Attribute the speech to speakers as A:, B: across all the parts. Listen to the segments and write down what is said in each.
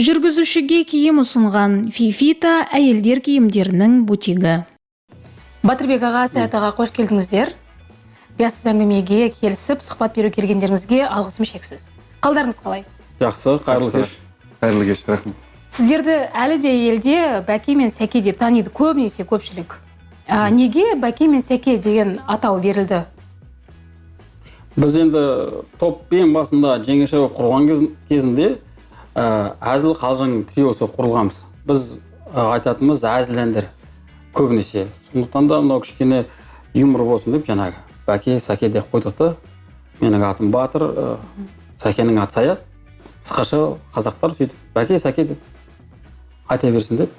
A: Жүргізушіге киім ұсынған Фифита әйелдер киімдерінің бутигі.
B: Батырбек аға, Саят аға, қош келдіңіздер. Риясыз әңгімеге келісіп, сұхбат беру келгендеріңізге алғысым шексіз. Қалдарыңыз қалай?
C: Жақсы, қайырлы кеш.
D: Қайырлы кеш, рахмет.
B: Сіздерді әлі де елде Бәке мен Сәке деп таниды көбінесе көпшілік. Неге Бәке мен Сәке деген атау берілді?
C: Біз енді топ ең басында жеңеше болып құрылған кезінде әзіл қалжың триосы құрылғанбыз. Біз айтатынымыз әзіл әндер көбінесе. Сондықтан да мынау кішкене юмор болсын деп жаңағы Бәке, Сәке деп қойдық та. Менің атым Батыр, Сәкенің аты Саят. Қысқаша қазақтар сөйтіп Бәке, Сәке деп айта берсін деп,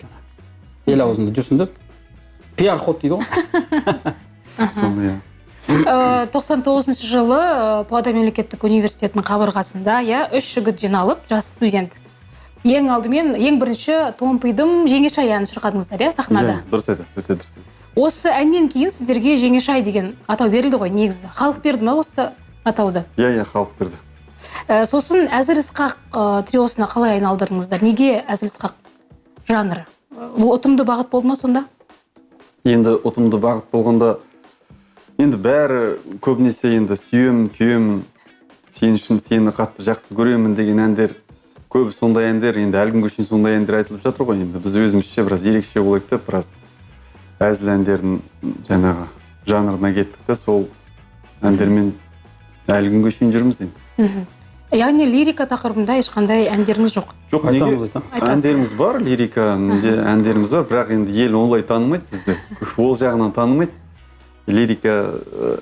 C: ел аузында жүрсін деп. Пиар ход дейді ғой.
B: 99 жылы Павлодар мемлекеттік университетінің қабырғасында 3 жігіт жиналып, жас студент. Ең алдымен, ең бірінші Томпидым Жеңешай әнін шырқадыңыздар, сахнада.
D: Дұрыс айтасыз, өте дұрыс айтасыз.
B: Осы әннен кейін сіздерге Жеңешай деген атау берілді ғой, негізі. Халық берді ме осы атауды?
D: Иә, халық берді.
B: Сосын Әзіл-Ысқақ триосына қалай айналдырдыңыздар? Неге Әзіл-Ысқақ жанры? Бұл ұтымды бағыт болды ма сонда?
D: Енді ұтымды бағыт болғанда, енді бәрі көбінесе енді сүйем, күйем, сен үшін сені қатты жақсы көремін деген әндер, көбі сондай әндер, енді әлгінгі үшін сондай әндер айтылып жатыр ғой. Енді біз өзімізше біраз ерекше болайық деп, біраз әзіл әндердің жаңағы жанрына кеттік те, сол әндермен әлгінгі үшін жүрміз енді.
B: Яғни лирика тақырыбында ешқандай әндеріңіз жоқ?
D: Жоқ, неге? Әндеріміз бар, лирика әндеріміз бар, бірақ енді ел олай танымайды бізді. Ол жағынан танымайды. Лирика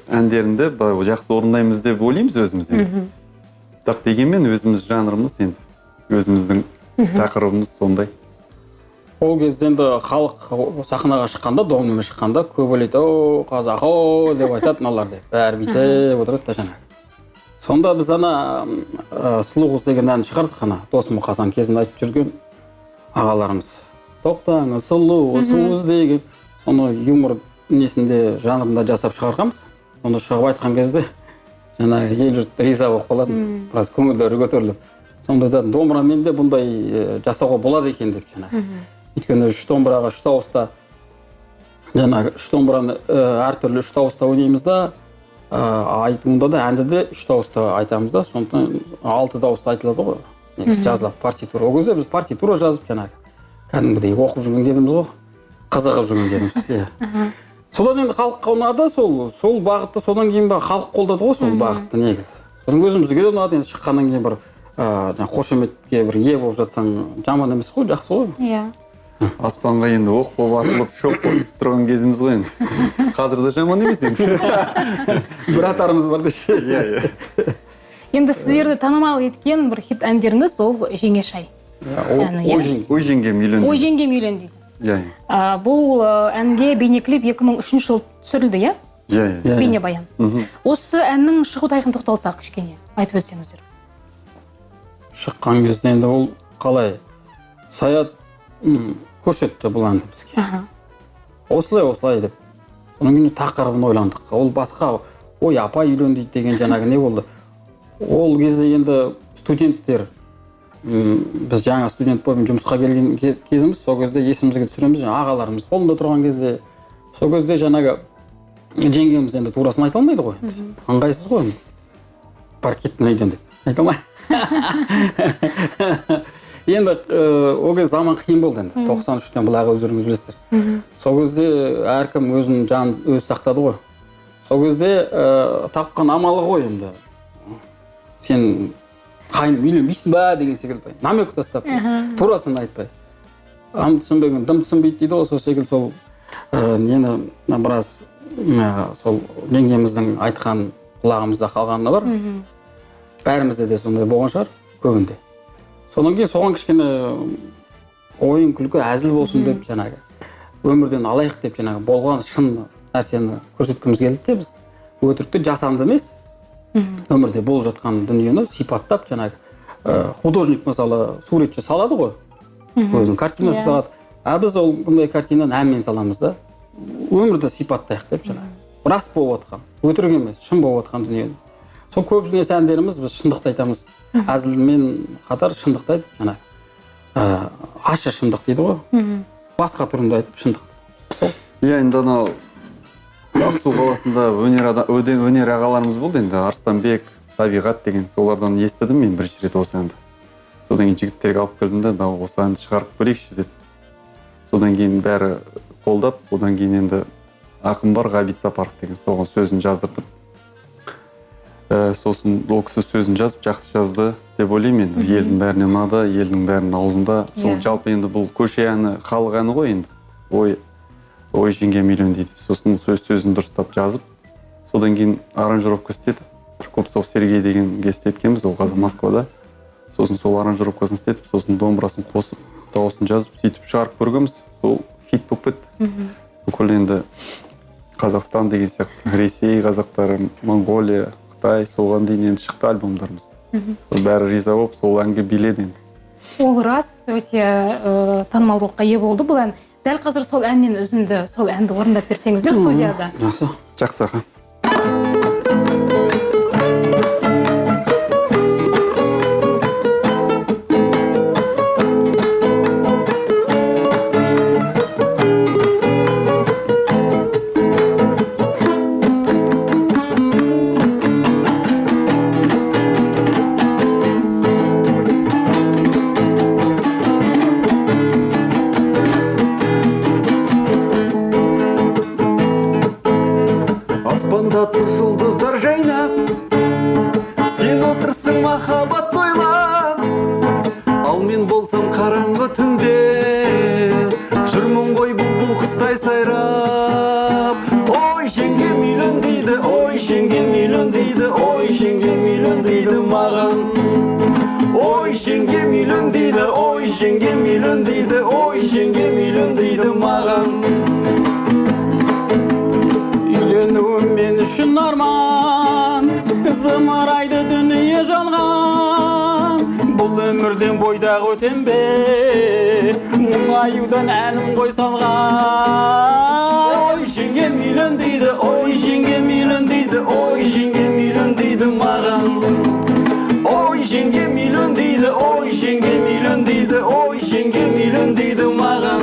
D: әндерінде жақсы орындаймыз деп ойлаймыз өзімізден. Так дегенмен өзіміз жанрымыз енді, өзіміздің тақырыбымыз сондай.
C: Ол кезде енді халық сахнаға шыққанда, домбырамен шыққанда көп ойлайды, о, қазақ, о деп айтады мыналар деп. Бәрі бүйтіп отырады да жаңағы. Сонда біз Сұлу қыз деген әнді шығардық, досым Мұқасан кезінде айтып жүрген ағаларымыз. Тоқтаңыз сұлу қыз деген. Соны юмор несінде жанрында жасап шығарғанбыз. Соны шығып айтқан кезде жаңағы ел жұрт риза болып қалады, біраз көңілдері көтеріліп. Сонда да домбырамен де бұндай жасауға болады екен деп жаңағы. Өйткені үш домбыраға үш дауыста жаңағы үш домбыраны әртүрлі үш дауыста ойнаймыз да, айтуында да әнді де үш дауыста айтамыз да, сондықтан 6 дауыста айтылады ғой. Негізі жазылып партитура. Ол кезде біз партитура жазып жаңағы кәдімгідей оқып жүрген кезіміз ғой, қызығып жүрген кезіміз. Содан енді халыққа ұнады, сол бағытты содан кейін халық қолдады ғой сол бағытты негізі. Содан өзімізге де ұнады, енді шыққаннан кейін бір қошеметке бір ие болып жатсаң жаман емес қой, жақсы ғой.
B: Иә.
D: Аспанға енді оқ болып атылып, шоқ болып түсіп тұрған кезіміз ғой енді. Қазір де жаман емес енді.
C: Бір атарымыз бар деші.
B: Енді сіздерді танымал еткен бір хит әндеріңіз ол Жеңешай.
D: Ой жеңгем үйлен.
B: Ой жеңгем үйлен дейді. Бұл әнге бейнеклип 2003 жыл түсірілді, иә?
D: Иә.
B: Бейнебаян. Осы әннің шығу тарихын тоқталсақ кішкене айтып өтсеңіздер.
C: Шыққан кезде енді ол қалай Саят көрсетті бұл әнді бізге. Осылай деп. Соның кейін тақырыбын ойландық. Ол басқа, ой апай үйленді деген жаңағы не болды. Ол кезде енді студенттер, біз жаңа студент болып жұмысқа келген кезіміз, сол кезде есімізге түсіреміз, ағаларымыз қолында тұрған кезде, сол кезде жаңағы жеңгеміз енді турасын айта алмайды ғой. Аңғайсыз ғой. Бар кеттім үйден деп. Айта алмай. Енді ол кезде заман қиын болды енді. 93-тен бұлағы өздеріңіз білесіздер. Сол кезде әркім өзінің жанын өз сақтады ғой. Сол кезде тапқан амалы ғой енді. Сен қайным үйленбейсің ба деген секілді. Намек тастап, турасын айтпай. Ам түсінбеген, дым түсінбейді дейді ғой, сол секілді сол нені біраз сол жеңгеміздің айтқан құлағымызда қалғанына бар. Бәрімізде де сондай болған шығар, көбінде. Содан кейін соған кішкене ойын күлкі әзіл болсын деп жаңағы өмірден алайық деп жаңағы болған шын нәрсені көрсеткіміз келді де біз. Өтірікті жасанды емес, өмірде болып жатқан дүниені сипаттап жаңағы художник мысалы суретші салады ғой, өзінің картинасы салады. Біз ол бұндай картинаны әнмен саламыз да, өмірді сипаттайық деп жаңағы. Рас болып жатқан, өтірік емес, шын болып жатқан дүниені. Сол көп нәрсе әндеріміз біз шындықты айтамыз. Әзілмен қатар шындықты айтып жаңағы. ащы шындық дейді ғой. Басқа түрінде айтып шындық. Сол.
D: Енді анау Ақсу қаласында өнер ағаларымыз болды енді. Арыстанбек, Табиғат деген солардан естідім мен бірінші рет осы әнді. Содан кейін жігіттерге алып келдім де, осы әнді шығарып көрейікші деп. Содан кейін бәрі қолдап, одан кейін енді ақын бар Ғабит Сапаров деген, соған сөзін жаздырдым. Сосын ол кісі сөзін жазып, жақсы жазды деп ойлаймын енді. Елдің бәріне ұнады, елдің бәрінің аузында. Сол жалпы енді бұл көше әні, халық әні ғой енді. Ой жеңгем үйлен дейді. Сосын сөзін дұрыстап жазып, содан кейін аранжировка істетіп, Купцов Сергей деген естеткенбіз, ол қазір Москвада. Сосын сол аранжировкасын істетіп, сосын домбырасын қосып, дауысын жазып, сөйтіп шығарып көргенбіз. Сол хит болып кетті. Бүкіл енді Қазақстан деген сияқты, Ресей қазақтары, Монголия, Қытай, соған дейін енді шықты альбомдарымыз. Сол бәрі риза болып, сол әнге биледі енді.
B: Ол рас, өте танымалдылыққа ие болды бұл ән. Дәл қазір сол әннен үзінді, сол әнді орындап берсеңіздер студияда.
D: Жақсы аға. Аспанда тұр жұлдыздар жайнап, сен отырсың махаббат тойлап. Ал мен болсам қараңғы түнде, жүрмін ғой бұл құстай сайрап. Ой жеңгем үйлен дейді, ой жеңгем үйлен дейді, ой жеңгем үйлен дейді маған. Ой жеңгем үйлен дейді, ой жеңгем үйлен дейді, ой жеңгем үйлен дейді маған.
C: Үйленуім мен үшін арман, зымырайды дүние жалған. Бұл өмірден бойдағы өтем бе, мұңаюдан әнім ғой салған. Ой жеңгем үйлен дейді, ой жеңгем үйлен дейді, ой жеңгем үйлен дейді маған. Ой жеңгем үйлен дейді, ой жеңгем үйлен дейді, ой жеңгем үйлен дейді маған.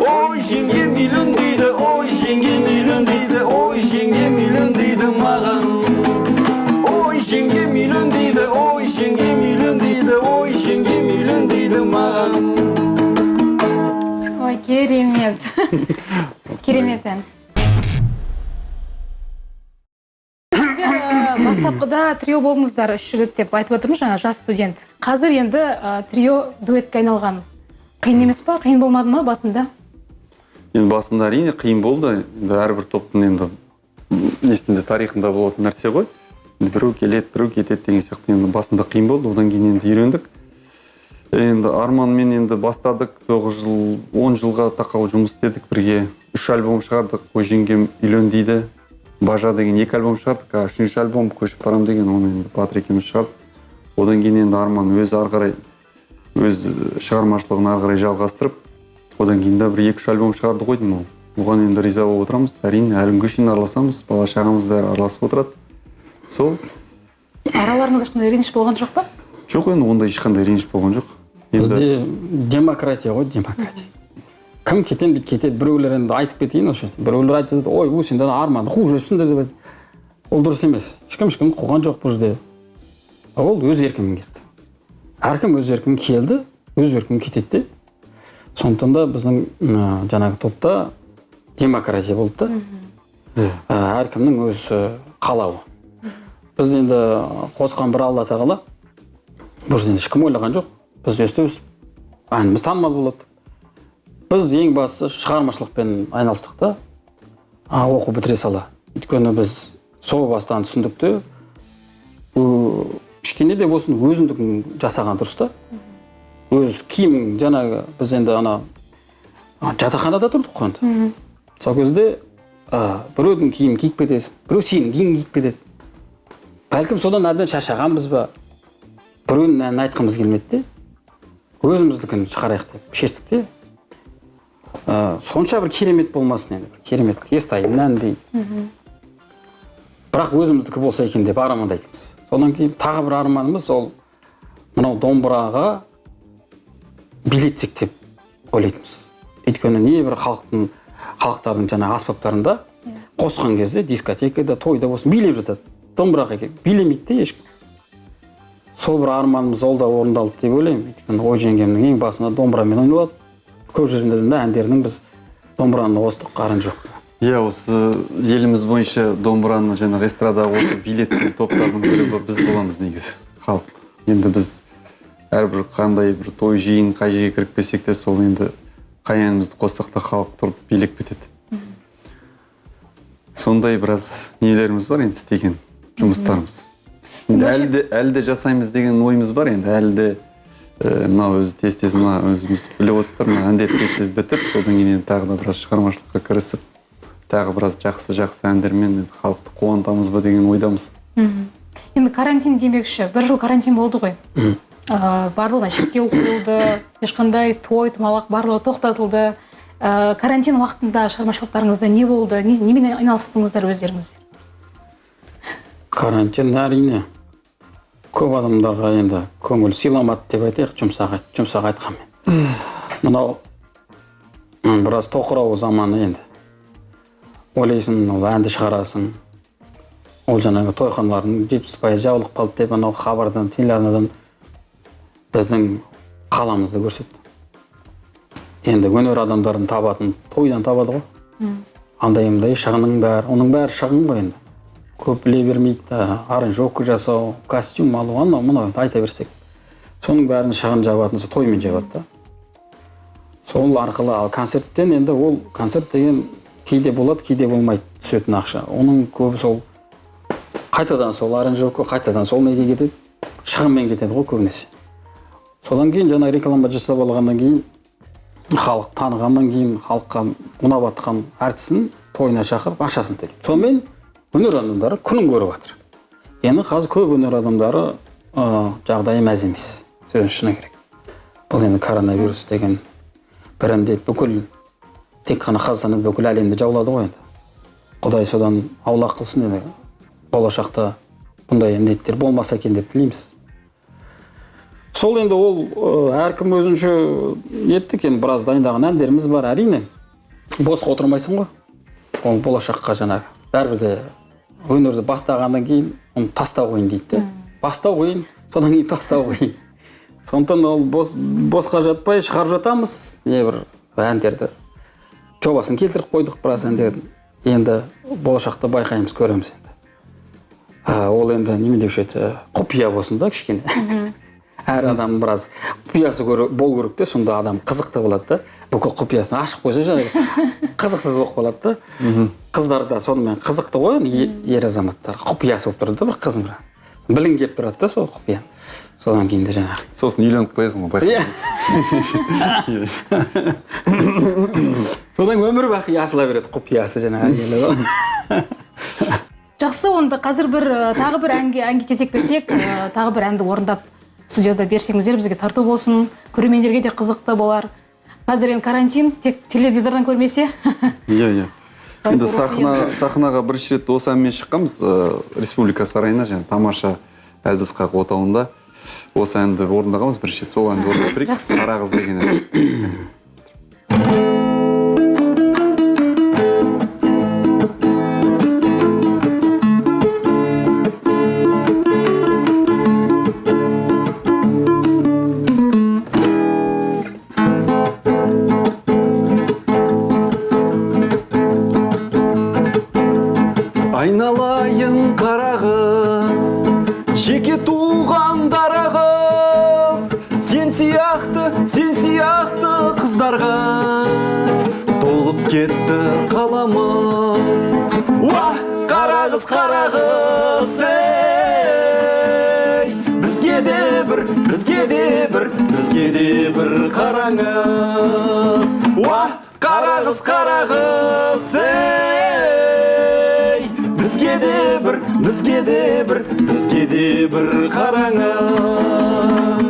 C: Ой жеңгем үйлен дейді, ой жеңгем үйлен дейді, ой жеңгем үйлен дейді маған. Ой жеңгем үйлен дейді, ой жеңгем үйлен дейді, ой жеңгем үйлен дейді маған.
B: Ой, керемет. Керемет ән. Бастапқыда трио болдыңыздар, үш жігіт деп айтып отырмыз, жаңа жас студент. Қазір енді трио дуэтке айналған. Қиын емес па? Қиын болмады ма басында?
D: Енді басында әрине қиын болды. Енді әрбір топтың енді несінде тарихында болатын нәрсе ғой. Біреу келеді, біреу кетеді деген сияқты. Енді басында қиын болды, одан кейін енді үйрендік. Енді Арманмен енді бастадық, 9 жыл, 10 жылға тақау жұмыс істедік бірге. 3 альбом шығардық, Ой жеңгем үйлен дейді. Бажа деген 2 альбом шығардық, 3-ші альбом Көшіп барам деген, оны енді Батыр екеуміз шығардық. Одан кейін енді Арман өзі ары қарай өз шығармашылығын ары қарай жалғастырып, одан кейін де бір 2-3 альбом шығарды ғой деймін ол. Оған енді риза болып отырамыз. Әрине әлі күнге шейін араласамыз, бала шағамыз бәрі араласып отырады. Сол.
B: Араларыңызда ешқандай реніш болған жоқ па?
D: Жоқ, енді ондай ешқандай реніш болған жоқ.
C: Бізде демократия ғой, демократия. Кім кетен бит кетеді, біреулер енді айтып кетейін осы. Біреулер айтады, ой, бұл сендер Арманды қуып жүрсіңдер деп айтады. Ол дұрыс емес. Ешкімді қуған жоқ бұл жерде. Ол өз еркімен кетті. Әркім өз еркімен келді, өз еркімен кетеді. Сондықтан да біздің жаңағы топта демократия болды да. Әркімнің өз қалауы. Біз енді қосқан бір Алла тағала, бұл жерде ешкім ойлаған жоқ. Біз өстіп әніміз танымал болады. Біз ең бастысы шығармашылықпен айналыстық та, оқу бітіре сала. Өйткені біз сол бастан түсіндік те, кішкене де болсын өзіндігін жасаған дұрыс та. Өз киім, жаңағы біз енді жатақханада тұрдық қой енді. Сол кезде біреудің киім киіп кетесің, біреу сенің киім киіп кетеді. Бәлкім содан әбден шаршағанбыз ба, біреудің әнін айтқымыз келмеді де, өзіміздікін шығарайық деп шештік те. Сонша бір керемет болмасын енді, керемет, естайын әндей. Бірақ өзіміздікі болса екен деп армандайтынбыз. Содан кейін тағы бір арманымыз ол мынау домбыраға билетсек деп ойлайтынбыз. Өйткені небір халықтардың жаңағы аспаптарында қосқан кезде дискотекада, тойда болсын билеп жатады. Домбыраға билемейді де ешкім. Сол бір арманымыз ол да орындалды деп ойлаймын. Өйткені ой жеңгемнің ең басына домбырамен ойналады. Көп жерінде де әндерінің біз домбыраны қостық, аранжировка.
D: Иә, осы еліміз бойынша домбыраны жаңағы эстрадаға осы билеттің топтардың бірі біз боламыз негізі, халық. Енді біз әрбір қандай бір той жиын қай жерге кіріп келсек те сол енді қай әнімізді қоссақ та халық тұрып билеп кетеді. Сондай біраз нелеріміз бар енді істеген жұмыстарымыз. Әлі де жасаймыз деген ойымыз бар енді, әлі де мына өзі тез мына өзіміз біліп отырсыздар, мына әндер тез бітіп, содан кейін тағы да біраз шығармашылыққа кірісіп, тағы біраз жақсы әндермен халықты қуантамыз ба деген ойдамыз.
B: Енді карантин демекші, бір жыл карантин болды ғой. Барлығына шектеу қойылды, ешқандай той, томалақ барлығы тоқтатылды. Карантин уақытында шығармашылықтарыңызда не болды? Немен айналыстыңыздар өздеріңіз?
C: Карантин әрине көп адамдарға енді көңіл сыйламады деп айтайық, жұмсақ айтқанмен. Мынау біраз тоқырау заманы енді. Ойлайсың, ол әнді шығарасың. Ол жаңағы тойханалардың 70% жабылып қалды деп анау хабардан, телеарнадан біздің қаламызды көрсетті. Енді өнер адамдарын табатын тойдан табады ғой. Андай шығының бәрі, оның бәрі шығын ғой енді. Көп біле бермейді, аранжировка жасау, костюм алу, анау айта берсек. Соның бәрін шығын жабатын, тоймен жабады да. Сол арқылы ал концерттен енді ол концерт деген кейде болады, кейде болмайды түсетін ақша. Оның көбі сол қайтадан сол аранжировка, қайтадан сол неге кетеді, шығынмен кетеді ғой көбінесе. Содан кейін жаңа реклама жасап алғаннан кейін, халық танығаннан кейін, халыққа ұнап атқан әртісін тойына шақырып ақшасын төлейді. Сонымен өнер адамдары күнін көріп жатыр. Енді қазір көп өнер адамдары жағдайы мәз емес. Сөздің шыны керек. Бұл енді коронавирус деген бір індет бүкіл тек қана Қазақстанды бүкіл әлемді жаулады ғой енді. Құдай содан аулақ қылсын енді. Болашақта бұндай індеттер болмаса екен деп тілейміз. Сол енді ол әркім өзінше еттік, енді біраз дайындаған әндеріміз бар, әрине. Босқа отырмайсың ғой. Ол болашаққа жаңағы. Бәрібір де өнерді бастағаннан кейін оны тастау қиын дейді. Бастау қиын, содан кейін тастау қиын. Сондықтан ол босқа жатпай шығарып жатамыз. Небір әндерді жобасын келтіріп қойдық біраз әндерді. Енді болашақта байқаймыз, көреміз енді. Ол енді неме деуші еді, құпия болсын да кішкене. Әр адам біраз құпиясы бол керек те, сонда адам қызықты болады да. Бүкіл құпиясын ашып қойса жаңағы қызықсыз болып қалады да. Қыздар да сонымен қызықты ғой, ер азаматтар құпиясы болып тұрады да, бір қызым бір. Білін келіп тұрады да сол құпия. Содан кейін де жаңағы.
D: Сосын үйленіп қоясың ғой, байқаймын.
C: Содан өмір бақи ашыла береді құпиясы жаңағы.
B: Жақсы, онда қазір тағы бір әнге кезек берсек, тағы бір әнді орындап студияда берсеңіздер, бізге тарту болсын, көрермендерге де қызықты болар. Қазір енді карантин, тек теледидардан көрмесе.
D: Иә. Енді сахнаға бірінші рет осы әнмен шыққанбыз, Республика сарайына, және тамаша Әзізқақ отауында. Осы әнді орындағанбыз бірінші рет, сол әнді орындап берейік. Қара қыз деген ән. Айналайын қара қыз, жеке туған дара қыз, сен сияқты қыздарға толып кетті қаламыз. Уа, қара қыз, ей, бізге де бір қараңыз. Уа, қара қыз, ей, бізге де бір қараңыз.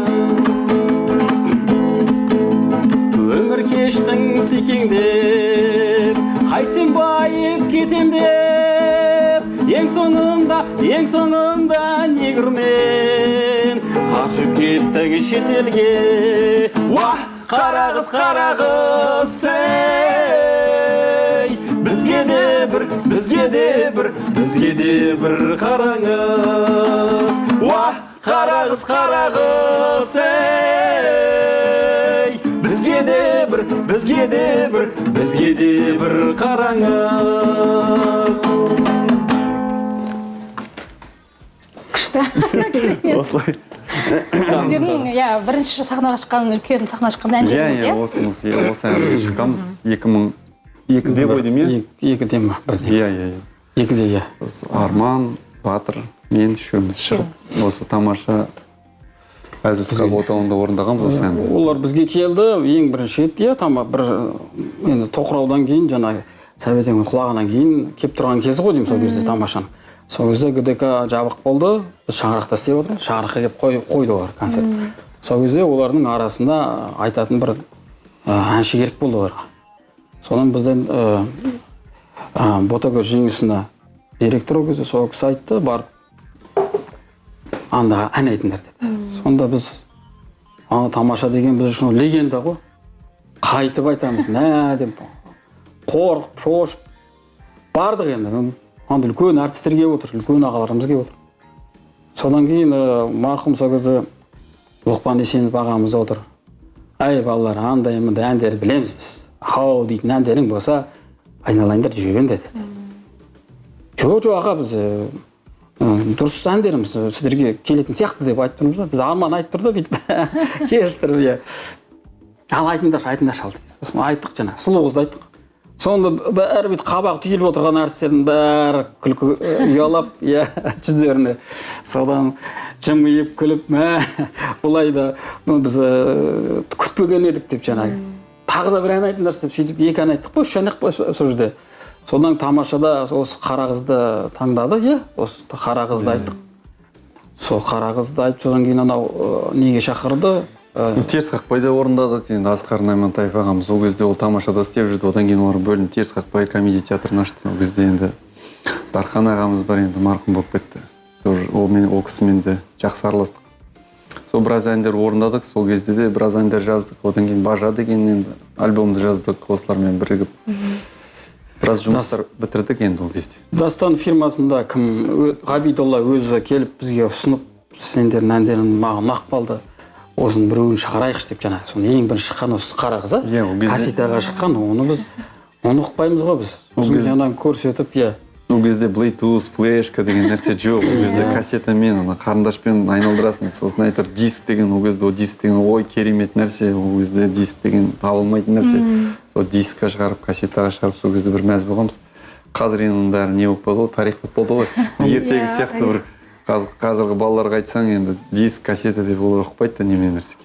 C: Өмір кештің секеңдеп, қайтсем байып кетем деп, ең соңында негірмен қашып кеттің шетелге.
D: Уа,
C: қарағыз қарағыз ей, бізге де бір қараңыз. Уа, қарағыз қарағыз ей, бізге де бір қараңыз.
B: Күшті.
D: Осылай.
B: Сіздердің бірінші сахнаға шыққан, үлкен сахнаға шыққан әндеріңіз,
D: Осы әнге шыққанбыз 2002-де ғой деймін, иә?
C: 2-де ма?
D: Иә.
C: 2-де, иә.
D: Арман, Батыр, мен үшеуміз шығып, осы тамаша Әзіл-Сықақ отауында орындағанбыз осы әнді.
C: Олар бізге келді, ең бірінші рет, иә, бір енді тоқыраудан кейін, жаңағы Сәбетеңнің құлағынан кейін кеп тұрған кезі ғой деймін сол кезде тамашаның. Сол кезде ГДК жабық болды, біз шаңырақта істеп отырмыз, шаңыраққа келіп қойды олар концерт. Сол кезде олардың арасында айтатын бір әнші керек болды оларға. Содан бізден Ботагөз Жеңісіна директор ол кезде сол кісі айтты, барып анда ән айтыңдар деді. Сонда біз тамаша деген біз үшін легенда ғой. Қайтып айтамыз, мә деп қорқып, шошып бардық енді. Анда үлкен артистер келіп отыр, үлкен ағаларымыз келіп отыр. Содан кейін марқұм сол кезде Лұқпан Есенов ағамыз отыр. Ай балалар, андай-мындай әндерді білеміз біз. Хау дейтін әндерің болса, айналайындар жүре беріңдер деді. Жоқ аға, біз дұрыс әндеріміз сіздерге келетін сияқты деп айтып тұрмыз. Біз Арман айтып тұрды бүйтіп келістіріп, ал айтыңдаршы ал дейді. Сосын айттық жаңа, сұлу қызды айттық. Сонда бәрі бүйтіп қабағы түйіліп отырған әртістердің бәрі күлкі ұялап, жүздеріне. Содан жымиып күліп, бұлай да біз күтпеген едік деп жаңағы. Тағы да бір ән айтыңдаршы деп сөйтіп 2 ән айттық қой, 3 ән айттық қой сол жерде. Содан тамашада осы Қарағызды таңдады, осы Қарағызды айттық. Сол Қарағызды айтып, содан кейін анау неге шақырды.
D: Теріс қақпайда орындадық, енді Асқар Наймантаев ағамыз ол кезде ол тамашада істеп жүрді, одан кейін олар бөлініп Теріс қақпай комедия театрын ашты. Ол кезде енді Дархан ағамыз бар, енді марқұм болып кетті. Ол кісімен де жақсы араластық. Сол біраз әндер орындадық, сол кезде де біраз әндер жаздық. Одан кейін Бажа деген енді альбомды жаздық осылармен бірігіп. Біраз жұмыстар бітірдік енді ол кезде.
C: Дастан фирмасында кім Ғабидолла өзі келіп бізге ұсынып, сендердің әндерің маған ұнап қалды. Осының біреуін шығарайықшы деп жаңағы. Соны ең бірінші шыққан осы Қарағыз, кассетаға шыққан, оны ұқпаймыз ғой біз. Сосын жаңағы көрсетіп,
D: Ол кезде Bluetooth, флешка деген нәрсе жоқ. Ол кезде кассетамен, қарындашпен айналдырасың. Сосын айтыр диск деген, ол кезде диск деген ой керемет нәрсе. Ол кезде диск деген табылмайтын нәрсе. Сол дискқа шығарып, кассетаға шығарып, сол кезде бір мәз болғанбыз. Қазір енді бәрі не болып қалды ғой, тарих болып қалды ғой. Ертегі сияқты бір қазіргі балаларға айтсаң, енді диск, кассета деп олар ұқпайды да неме нәрсе.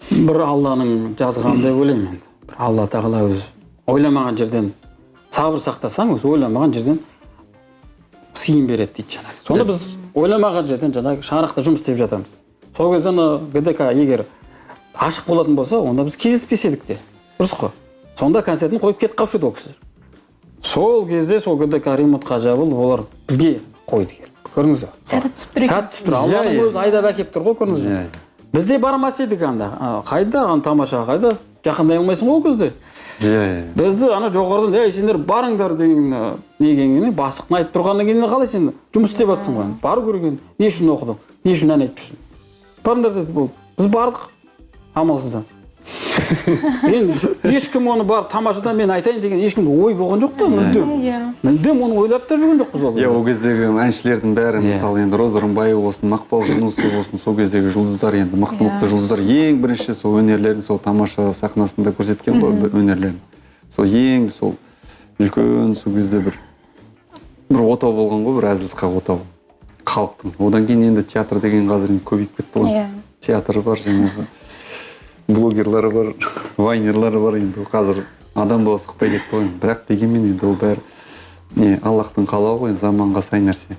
C: Бір Алланың жазған деп ойлаймын енді. Алла тағала өзі ойламаған жерден сабыр сақтасаң, өзі ойламаған жерден сыйын береді дейді жаңағы. Сонда біз ойламаған жерден жаңағы шаңырақта жұмыс істеп жатамыз. Сол кезде ГДК егер ашық болатын болса, онда біз кездеспес едік те. Дұрыс қой. Сонда концертін қойып кетіп қалушы еді ол кісілер. Сол кезде сол ГДК ремонтқа жабылып, олар бізге қойды келіп. Көрдіңіз бе?
B: Сәті түсіп тұр екен.
C: Сәті түсіп тұр. Алланың өзі айдап әкеп тұр ғой, көрдіңіз бе? Бізде бармас едік анда. Қайда тамаша, қайда? Жақындай алмайсың ғой ол кезде. Бізді жоғарыдан, сендер барыңдар деген негенге, бастықтың айтып тұрғаннан кейін қалай сен жұмыс істеп жатсың ғой? Бару керек енді. Не үшін оқыдың? Не үшін ән айтып жүрсің? Барыңдар деді бұл. Біз бардық амалсыздан. Енді ешкім оны барып тамашадан мен айтайын деген ешкімде ой болған жоқ та, мүлдем оны ойлап та жүрген жоқпыз ол кезде.
D: Ол кездегі әншілердің бәрі, мысалы енді Роза Рымбаева болсын, Мақпал Жүнісова болсын, сол кездегі жұлдыздар, енді мықты жұлдыздар ең бірінші сол өнерлерін сол тамаша сахнасында көрсеткен ғой өнерлерін. Сол ең сол үлкен сол кезде бір отау болған ғой, бір Әзіл-Сықақ отауы халықтың. Одан кейін енді театр деген қазір көбейіп кетті ғой. Театр бар, жаңағы блогерлары бар, вайнерлары бар, енді қазір адам баласы ұқпай кетті ғой. Бірақ дегенмен енді ол бәрі Аллахтың қалауы ғой, заманға сай нәрсе.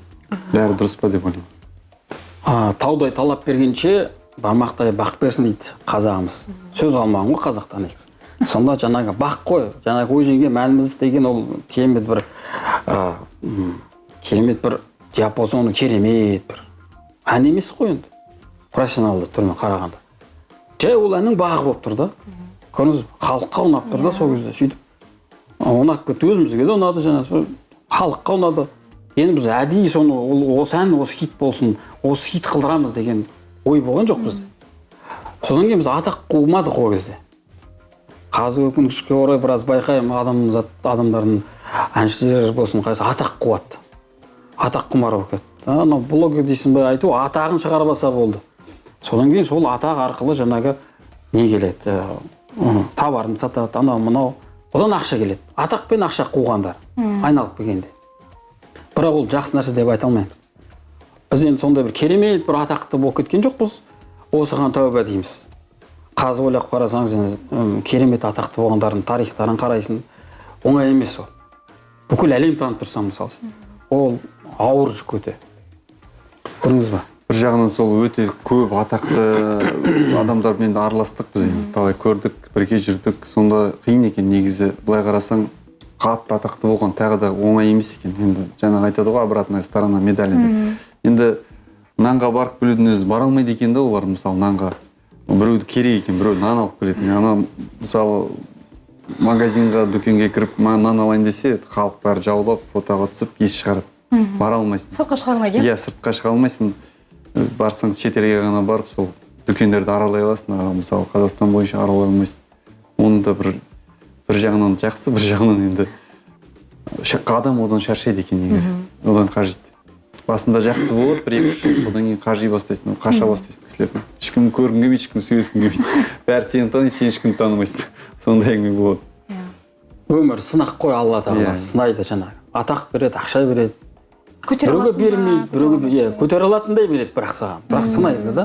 D: Бәрі дұрыс па деп ойлаймын.
C: Таудай талап бергенше бармақтай бақ берсін дейді қазағымыз. Сөз алмаған ғой қазақтан негізі. Сонда жаңағы бақ қой, жаңағы ой жеңге мәніміз деген ол керемет бір диапазоны керемет бір ән емес қой енді. Профессионалды түрмен қарағанда. Жай ол әннің бағы болып тұр да. көрдіңіз бе, халыққа ұнап тұр да сол кезде сөйтіп ұнап кетті, өзімізге де ұнады жаңағы, халыққа ұнады. Енді біз әдейі соны осы ән осы хит болсын, осы хит қылдырамыз деген ой болған жоқ бізде. Содан кейін біз атақ қумадық ол кезде. Қазір өкінішке орай біраз байқаймын, адамдардың әншілер болсын қайсы атақ қуады. Атақ құмар болып кетті. Анау блогер дейсің бе, айту атағын шығарып алса болды. Содан кейін сол атақ арқылы жаңағы не келеді, товарын сатады, анау мынау, одан ақша келеді. Атақ пен ақша қуғандар айналып келгенде. Бірақ ол жақсы нәрсе деп айта алмаймыз. Біз енді сондай бір керемет бір атақты болып кеткен жоқпыз. Осыған тәуба дейміз. Қазір ойлап қарасаңыз, керемет атақты болғандардың тарихтарын қарайсың, оңай емес ол. Бүкіл әлем танып тұрсам мысалы, ол ауыр жүк өте. Көрдіңіз ба?
D: Бір жағынан сол өте көп атақты адамдармен араластық біз, талай көрдік, бірге жүрдік. Сонда қиын екен негізі. Былай қарасаң, қатты атақты болған тағы да оңай емес екен. Енді жаңағы айтады ғой, обратная сторона медали. Енді нанға барып келудің өзі бара алмайды екен да олар, мысалы нанға. Біреуді керек екен, біреу нан алып келетін. Ана мысалы магазинға, дүкенге кіріп нан алайын десе, халық бәрі жаулап, фотоға түсіп, ес шығарады. Бара алмайсың.
B: Сыртқа шыға алмайды.
D: Иә, сыртқа шыға алмайсың. Барсаң шетелге ғана барып, сол дүкендерді аралай аласың. Мысалы Қазақстан бойынша аралай алмайсың. Оны да бір жағынан жақсы, бір жағынан енді адам одан шаршайды екен негізі. Одан қажет. Басында жақсы болады, бір 2-3 жыл, содан кейін қажи бастайсың, қаша бастайсың кісілерден. Ешкім көргің келмейді, ешкім сөйлескің келмейді. Бәрі сені таниды, сен ешкімді танымайсың. Сондай әңгіме болады.
C: Өмір сынақ қой, Алла тағала сынайды жаңағы. Атақ береді, ақша береді. Біреуге бермейді, біреуге көтере алатындай береді бірақ саған. Бірақ сынайды да.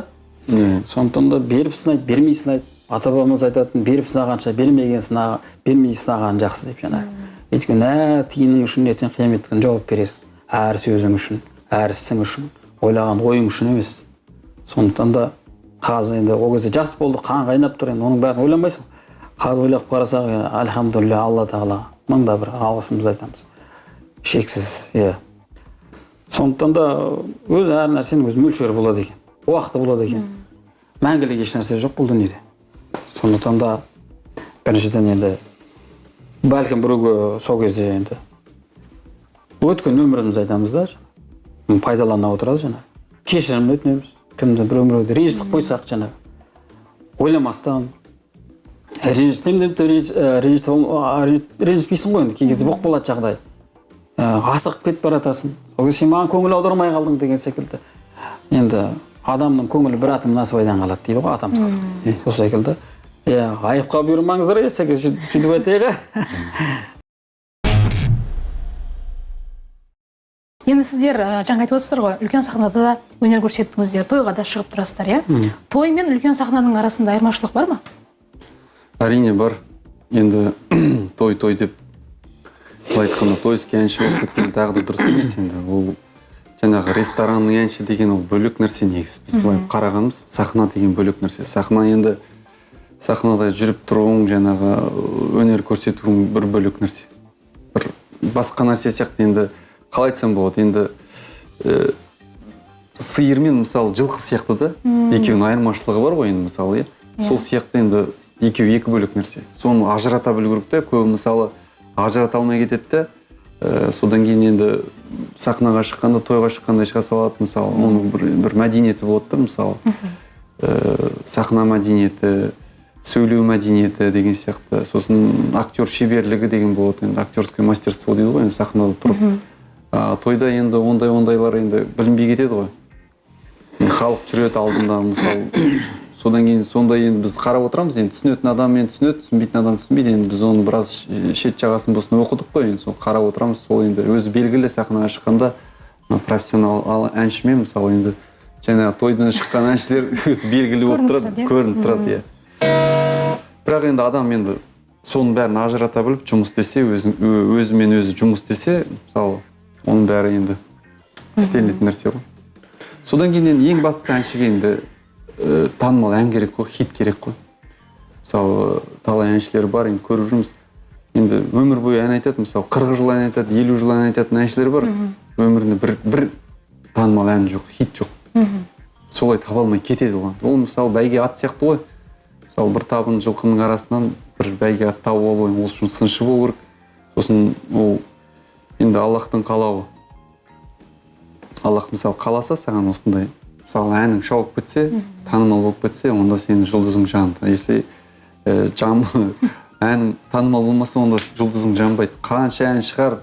C: Сондықтан да беріп сынайды, бермей сынайды. Ата-бабамыз айтатын, беріп сынағанша бермей сынаған жақсы деп жаңағы. Өйткені әр тиының үшін ертең қиямет күні жауап бересің. Әр сөзің үшін, әр ісің үшін, ойлаған ойың үшін емес. Сондықтан да қазір енді ол кезде жас болды, қан қайнап тұр, енді оның бәрін ойламайсың. Қазір ойлап қарасақ, альхамдулилля, Алла тағала мыңда бір алғысымызды айтамыз. Шексіз, иә. Сондықтан да өз әр нәрсенің өз мөлшері болады екен, уақыты болады екен. Мәңгілік еш нәрсе жоқ бұл дүниеде. Сондықтан да біріншіден енді бәлкім біреуге сол кезде енді өткен өмірімізді айтамыз да, пайдалана отырады жаңағы. Кешірім өтінеміз, кімді біреуді ренжітіп қойсақ жаңағы. Ойламастан ренжітпейсің ғой енді, кей кезде болып қалады жағдай. Асығып кетіп баратасың. Ол кезде сен маған көңіл аудармай қалдың деген секілді. Енді адамның көңілі бір атым насыбайдан қалады дейді ғой атамыз қазақ. Сол секілді. Айыпқа бұйырмаңыздар, сөйтіп айтайық.
B: Енді сіздер жаңа айтып отырсыздар ғой, үлкен сахнада да өнер көрсеттіңіздер, тойға да шығып тұрасыздар, иә? Той мен үлкен сахнаның арасында айырмашылық бар ма?
D: Әрине бар. Енді той деп былай айтқанда тойский әнші болып кеткен тағы да дұрыс емес енді. Ол жаңағы ресторанның әнші деген ол бөлек нәрсе негізі. Біз былай қарағанымыз, сахна деген бөлек нәрсе. Сахна енді сахнада жүріп тұруың, жаңағы өнер көрсетуің бір бөлек нәрсе. Бір басқа нәрсе сияқты енді қалай айтсам болады, енді сиыр мен мысалы жылқы сияқты да, екеуінің айырмашылығы бар ғой енді мысалы, сол сияқты енді екеуі екі бөлек нәрсе. Соны ажырата білу керек те, көбі мысалы ажырата алмай кетеді де, содан кейін енді сахнаға шыққанда, тойға шыққанда шыға салады, мысалы, оның бір мәдениеті болады да, мысалы, сахна мәдениеті, сөйлеу мәдениеті деген сияқты, сосын актер шеберлігі деген болады, енді актерское мастерство дейді ғой, енді сахнада тұрып. Тойда енді ондайлар енді білінбей кетеді ғой. Халық жүреді алдында, мысалы, содан кейін сондай енді біз қарап отырамыз, енді түсінетін адам мен түсінеді, түсінбейтін адам түсінбейді, енді біз оны біраз шет жағасын болсын оқыдық қой, енді сол қарап отырамыз, сол енді өзі белгілі сахнаға шыққанда профессионал әншімен мысалы енді жаңағы тойдан шыққан әншілер өзі белгілі болып тұрады, көрініп тұрады, иә. Бірақ енді адам енді соның бәрін ажырата біліп жұмыс істесе, өзімен өзі жұмыс істесе, мысалы, оның бәрі енді істелінетін нәрсе ғой. Содан кейін енді ең бастысы әншіге енді танымал ән керек қой, хит керек қой. Мысалы, талай әншілер бар, енді көріп жүрміз. Енді өмір бойы ән айтады, мысалы, 40 жыл ән айтады, 50 жыл ән айтатын әншілер бар. Өмірінде бір танымал ән жоқ, хит жоқ. Солай таба алмай кетеді оған. Ол мысалы бәйге ат сияқты ғой. мысалы бір табын жылқының арасынан бір бәйге ат тауып алу ол үшін сыншы болу керек. Сосын ол енді Аллахтың қалауы. Аллах мысалы қаласа саған осындай, мысалы әнің шауып кетсе, танымал болып кетсе, онда сенің жұлдызың жанды. Если әнің танымал болмаса, онда жұлдызың жанбайды. Қанша ән шығар,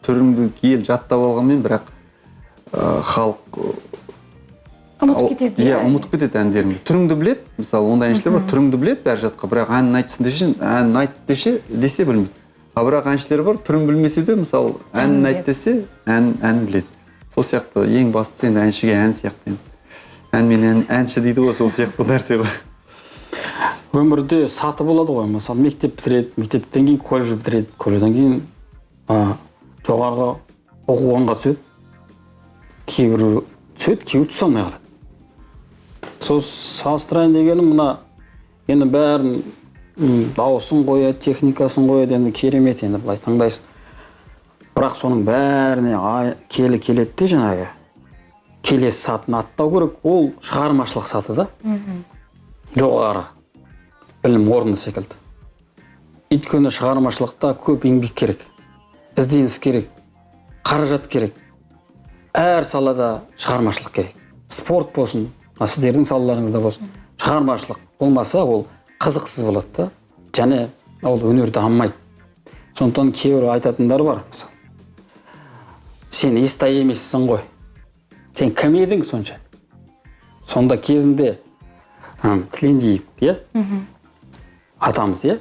D: түріңді ел жаттап алғанмен, бірақ халық
B: ұмытып кетеді.
D: Иә, ұмытып кетеді әндеріңді. Түріңді біледі, мысалы ондай әншілер бар, түріңді біледі бәр жатқа, бірақ әнін айтсын десе, әнін айт десе білмейді. А бірақ әншілер бар, түрін білмесе де, мысалы әнін айт десе, әнін біледі. Сол сияқты ең бастысы енді әншіге ән сияқты. Ән мен әнші дейді ғой, сол сияқты нәрсе ғой.
C: Өмірде саты болады ғой, мысалы мектеп бітіреді, мектептен кейін колледж бітіреді, колледжден кейін жоғарғы оқу орынға түседі. Кейбір түседі, кейбір түсе алмай қалады. Сол салыстырайын дегенім мына енді бәрін дауысын қояды, техникасын қояды, енді керемет, енді былай тыңдайсың. Бірақ соның бәріне келеді де жаңағы келесі сатын аттау керек, ол шығармашылық саты да. Жоғары білім орны секілді. Өйткені шығармашылықта көп еңбек керек, ізденіс керек, қаражат керек. Әр салада шығармашылық керек. Спорт болсын, сіздердің салаларыңызда болсын, шығармашылық болмаса ол қызықсыз болады да, және ол өнер дамымайды. Сондықтан кейбір айтатындар бар, мысалы. Сен естай емессің ғой. Сен кім едің сонша? Сонда кезінде Тілендиев, атамыз,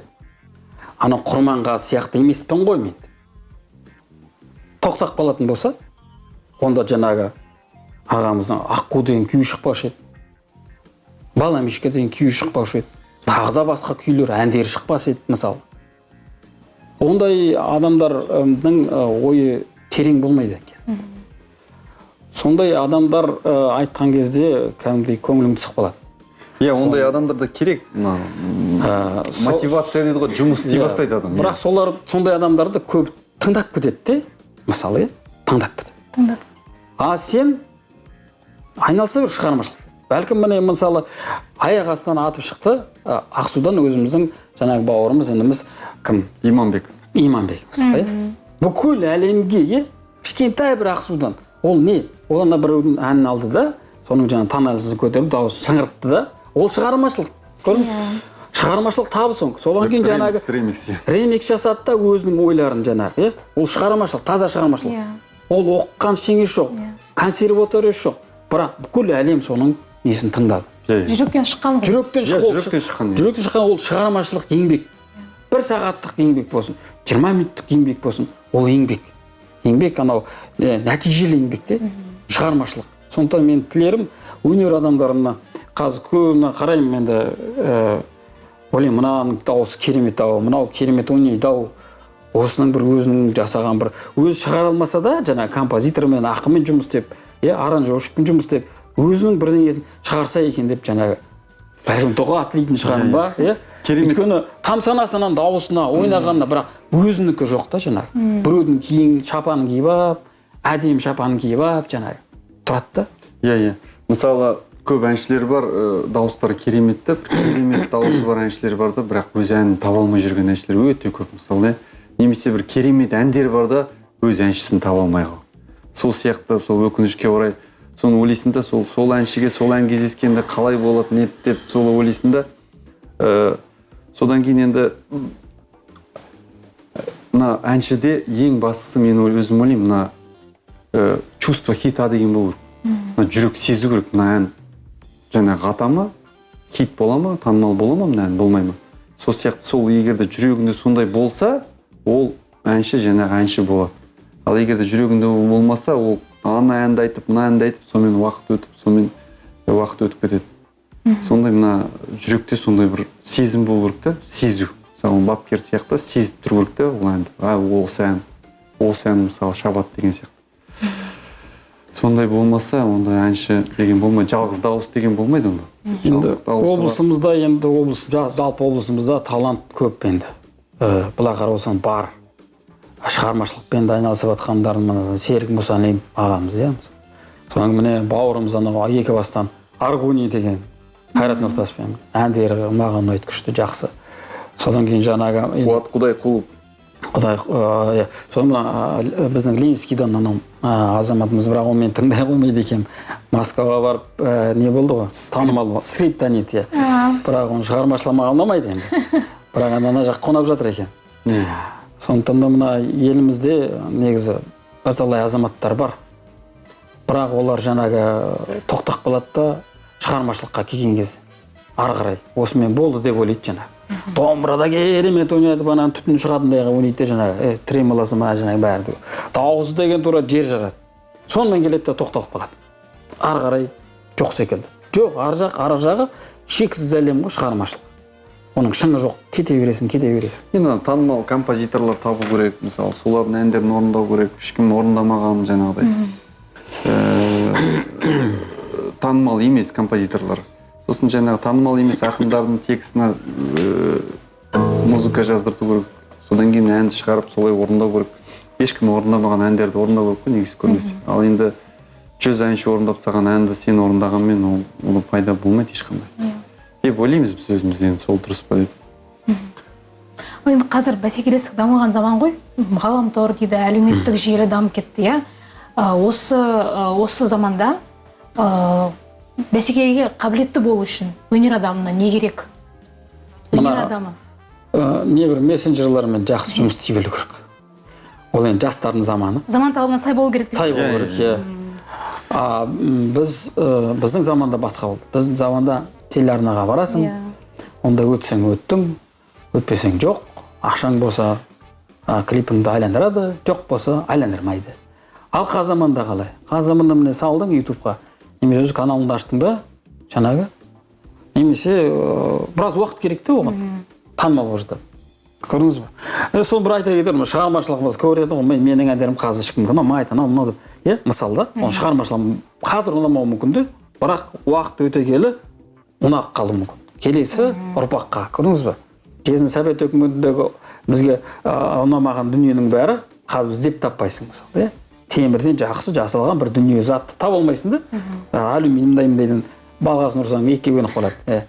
C: ана Құрманға сияқты емеспін ғой мен. Тоқтап қалатын болса, онда жаңағы ағамыздың Аққу деген күй шықпаушы еді. Баламешке деген күй шықпаушы еді. Тағы да басқа күйлер, әндері шықпас еді, мысалы. Ондай адамдардың ойы терең болмайды екен. Сондай адамдар айтқан кезде кәдімгідей көңілің түсіп қалады.
D: Иә, ондай адамдарда керек, мотивация дейді ғой, жұмыс істей бастайды адам.
C: Бірақ сондай адамдарды көп тыңдап кетеді де, мысалы, тыңдап кетеді. А сен айналса бір шығармашылық. Бәлкім міне мысалы аяқ астынан атып шықты, Ақсудан өзіміздің жаңағы бауырымыз, ініміз кім?
D: Иманбек
C: мысалы. Бүкіл әлемге, кішкентай бір Ақсудан. Ол не? Ол ана бір әнін алды да, соның жаңағы тамасын көтеріп, дауысын шыңғыртты да. Ол шығармашылық. Көрдіңіз? Шығармашылық табысы. Содан кейін жаңағы ремикс жасады да өзінің ойларын жаңағы. Ол шығармашылық, таза шығармашылық. Ол оқыған ештеңе жоқ, консерватория жоқ. Бірақ бүкіл әлем соның несін тыңдады.
B: Жүректен шыққан ғой.
C: Жүректен шыққан ол шығармашылық еңбек. 1 сағаттық еңбек болсын, 20 минуттық еңбек болсын, ол еңбек. Еңбек анау нәтижелі еңбек те, шығармашылық. Сондықтан мен тілерім өнер адамдарына қазір көбіне қараймын енді ойлаймын, мынаның дауысы керемет ау, мынау керемет ойнайды ау. Осының бір өзінің жасаған бір өзі шығара алмаса да, жаңа композитормен, ақынмен жұмыс істеп, аранжировщикпен жұмыс істеп, өзінің бірдеңесін шығарса екен деп жаңағы бәлкім дұға тілейтін шығармын ба, өйткені тамсанасынан дауысына, ойнағанына, бірақ өзінікі жоқ та жаңағы. Біреудің киім шапанын киіп алып, әдемі шапанын киіп алып жаңағы тұрады да.
D: Иә. Мысалы, көп әншілер бар, дауыстары керемет, керемет дауысы бар әншілер бар да, бірақ өз әнін таба алмай жүрген әншілер өте көп, мысалы. Немесе бір керемет әндер бар да, өз әншісін таба алмай қалды. Сол сияқты, сол өкінішке орай, соны ойлайсың да, сол әншіге сол ән кездескенде қалай болады, не деп сол ойлайсың да. Содан кейін енді мына әншіде ең бастысы мен өзім ойлаймын, мына чувство хита деген болу керек. Мына жүрек сезу керек, мына ән жаңағы ата ма, хит бола ма, танымал бола ма, мына ән болмай ма. Сол сияқты сол егерде жүрегінде сондай болса, ол әнші жаңағы әнші болады. Ал егерде жүрегінде болмаса, ол ана әнді айтып, мына әнді айтып, сонымен уақыт өтіп кетеді. Сондай мына жүректе сондай бір сезім болу керек та, сезу. Мысалы, бапкер сияқты сезіп тұру керек та ол әнді. Осы ән мысалы шабат деген сияқты. Сондай болмаса, онда әнші деген болмайды, жалғыз дауыс деген болмайды онда.
C: Енді жалпы облысымызда талант көп енді. Бұлай қарасаң бар. Шығармашылықпен айналысып жатқандарым Серік Мұсалиев ағамыз, содан міне бауырымыз анау екі бастан Аргуни деген Қайрат Нұртаспен әндері маған ұнайды, күшті, жақсы. Содан кейін жаңағы
D: Қуат Құдай құл.
C: Құдай, содан мына біздің Ленинскийдан анау азаматымыз, бірақ онымен тыңдай қоймайды екен. Москваға барып не болды ғой, танымал скриптонит, бірақ оны шығармашылығыма алмайды енді. Бірақ ана жақ қонап жатыр екен. Сондықтан да мына елімізде негізі бірталай азаматтар бар. Бірақ олар жаңағы тоқтақ болады да шығармашылыққа келген кезде ары қарай осымен болды деп ойлайды жаңағы. Домбырада керемет ойнайды, банан түтін шығатындайға ойнайды жаңағы, тремолосы ма жаңағы бәрі. Дауысы деген тура жер жарады. Сонымен келеді да тоқталып қалады. Ары қарай жоқ секілді. Жоқ, ар жағы шексіз әлем ғой шығармашылық. Оның шыңы жоқ, кете бересің.
D: Енді танымал композиторлар табу керек, мысалы, солардың әндерін орындау керек, ешкім орындамаған жаңағыдай. Танымал емес композиторлар. Сосын жаңағы танымал емес ақындардың текстіне музыка жаздырту керек. Содан кейін әнді шығарып солай орындау керек. Ешкім орындамаған әндерді орындау керек қой, негізі көбінесе. Ал енді 100 әнші орындап тастаған әнді сен орындағанмен ол пайда болмайды ешқандай. Деп ойлаймыз біз өзіміз, енді сол дұрыс па деп.
B: Енді қазір бәсекелестік дамыған заман ғой. Ғаламтор дейді, әлеуметтік желі дамып кетті, Осы заманда бәсекеге қабілетті болу үшін өнер адамына не керек? Өнер адамы
C: небір мессенджерлермен жақсы жұмыс істей білу керек. Ол енді жастардың заманы.
B: Заман талабына сай болу керек.
C: Сай болу керек, біздің заманда басқа болды. Біздің заманда телеарнаға барасың, онда өтсең өттің, өтпесең жоқ. Ақшаң болса клипіңді айландырады, жоқ болса айландырмайды. Ал қазаманда қалай? Қазаманда міне салдың ютубқа, немесе өз каналыңды аштың да, жаңағы, немесе біраз уақыт керекті оған, танымал болып жатады. Көрдіңіз ба? Соны бір айта кетермін, шығармашылығымыз көреді ғой, менің әндерім қазір ешкімге ұнамайды, анау деп. Мысалы, оның шығармашылығым қазір ұнамауы мүмкін де, бірақ уақыт өте келе ұнап қалуы мүмкін. Келесі ұрпаққа, көрдіңіз ба? Кезін Совет өкіметіндегі бізге ұнамаған дүниенің бәрі қазір біз деп таппайсың, мысалы, темірден жақсы жасалған бір дүние затты таба алмайсың да. Алюминиумдайын балғасын ұрсаң екіге бөлініп қалады.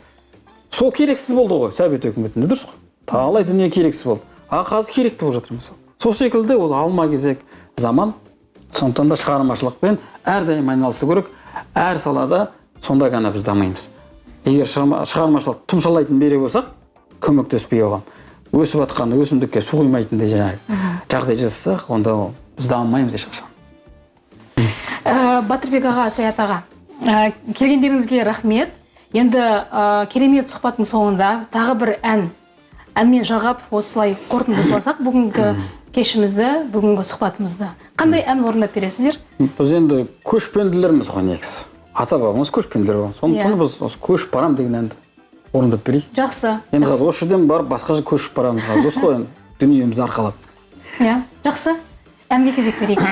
C: Сол керексіз болды ғой Совет өкіметінде, дұрыс қой. Талай дүние керексіз болды. Қазір керекті болып жатыр мысалы. Сол секілді ол алма кезек заман. Сондықтан да шығармашылықпен әрдайым айналысу керек. Әр салада сонда ғана біз дамимыз. Егер шығармашылық тұмшалайтын бере болсақ, көмектеспей оған, өсіп жатқан өсімдікке су құймайтындай жаңағы жағдай жасасақ, онда біз дамымаймыз ешқашан.
B: Батырбек аға, Саят аға, келгендеріңізге рахмет. Енді керемет сұхбаттың соңында тағы бір әнмен жалғап осылай қорытынды жасасақ бүгінгі кешімізді, бүгінгі сұхбатымызды. Қандай ән орындап бересіздер?
C: Біз енді көшпенділерміз ғой негізі. Ата-бабамыз көшпенділер ғой. Сондықтан біз осы көшіп барам деген әнді орындап берейік.
B: Жақсы.
C: Енді қазір осы жерден барып басқа жерге көшіп барамыз. Дұрыс қой енді, дүниемізді арқалап.
B: Жақсы. Әнге кезек берейік.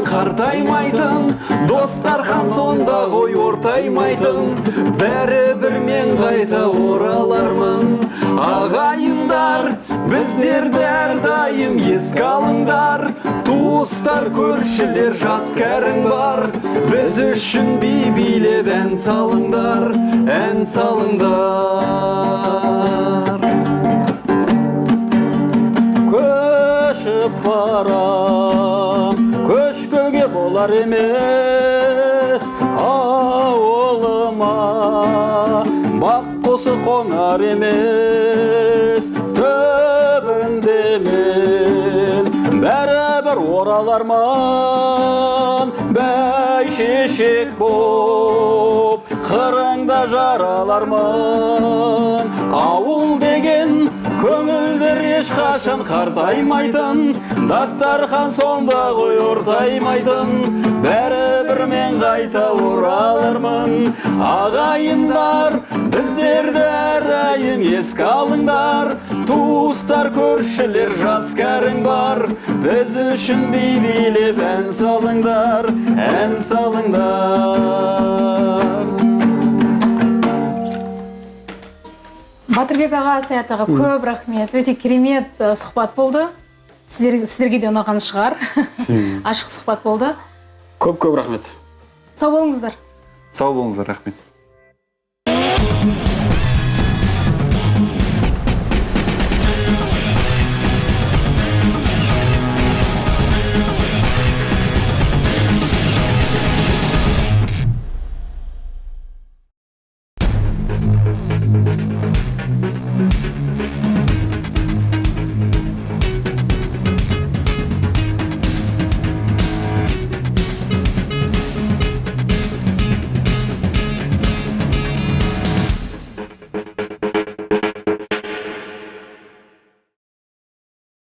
D: Қартаймайтын, достархан сонда ғой ортаймайтын, бәрібір мен қайта оралармын. Ағайындар, біздерді әрдайым еске алыңдар, туыстар, көршілер, жас кәрің бар, біз үшін би билеп ән салыңдар, ән салыңдар.
C: Көшіп барам, көшпеуге болар емес ауылыма, бақ осы қонар емес түбінде мен бәрібір ораларман бәйшешек боп қырыңда жараларман. Ауыл деген көңілдер ешқашан қартаймайтын, дастархан сонда ғой ортаймайтын, бәрібір мен қайта оралармын. Ағайындар, біздерді әрдайым еске алыңдар, туыстар, көршілер, жас кәрің бар, біз үшін би билеп ән салыңдар, ән салыңдар.
B: Батырбек аға, Саят аға, көп рахмет. Өте керемет сұхбат болды. Сіздерге де ұнаған шығар. Ашық сұхбат болды.
C: Көп рахмет.
B: Сау болыңыздар.
D: Сау болыңыздар, рахмет.